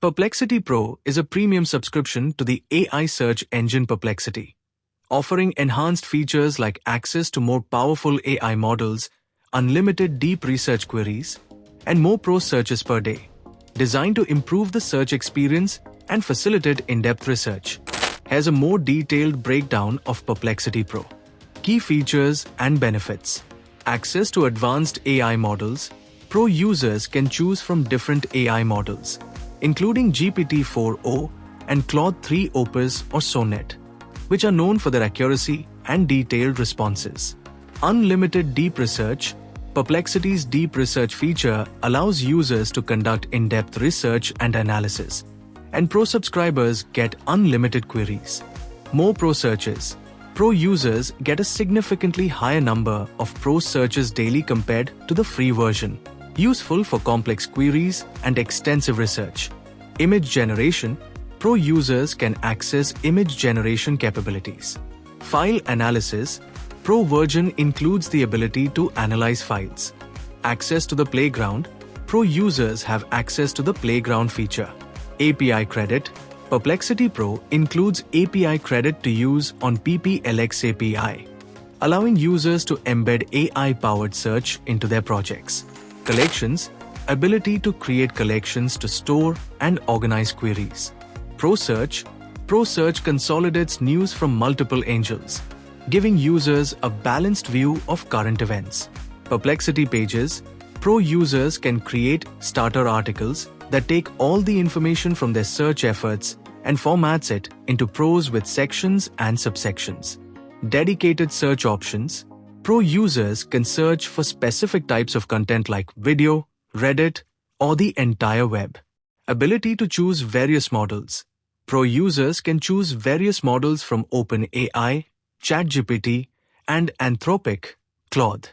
Perplexity Pro is a premium subscription to the AI search engine Perplexity, offering enhanced features like access to more powerful AI models, unlimited deep research queries, and more pro searches per day, designed to improve the search experience and facilitate in-depth research. Here's a more detailed breakdown of Perplexity Pro. Key features and benefits. Access to advanced AI models. Pro users can choose from different AI models, including GPT-4o and Claude 3 Opus or Sonnet, which are known for their accuracy and detailed responses. Unlimited deep research. Perplexity's deep research feature allows users to conduct in-depth research and analysis, and Pro subscribers get unlimited queries. More Pro searches. Pro users get a significantly higher number of Pro searches daily compared to the free version, useful for complex queries and extensive research. Image generation. Pro users can access image generation capabilities. File analysis. Pro version includes the ability to analyze files. Access to the playground. Pro users have access to the playground feature. API credit. Perplexity Pro includes API credit to use on PPLX API, allowing users to embed AI-powered search into their projects. Collections. Ability to create collections to store and organize queries. Pro Search. Pro Search consolidates news from multiple angles, giving users a balanced view of current events. Perplexity Pages. Pro users can create starter articles that take all the information from their search efforts and formats it into prose with sections and subsections. Dedicated search options. Pro users can search for specific types of content like video, Reddit, or the entire web. Ability to choose various models. Pro users can choose various models from OpenAI, ChatGPT, and Anthropic, Claude.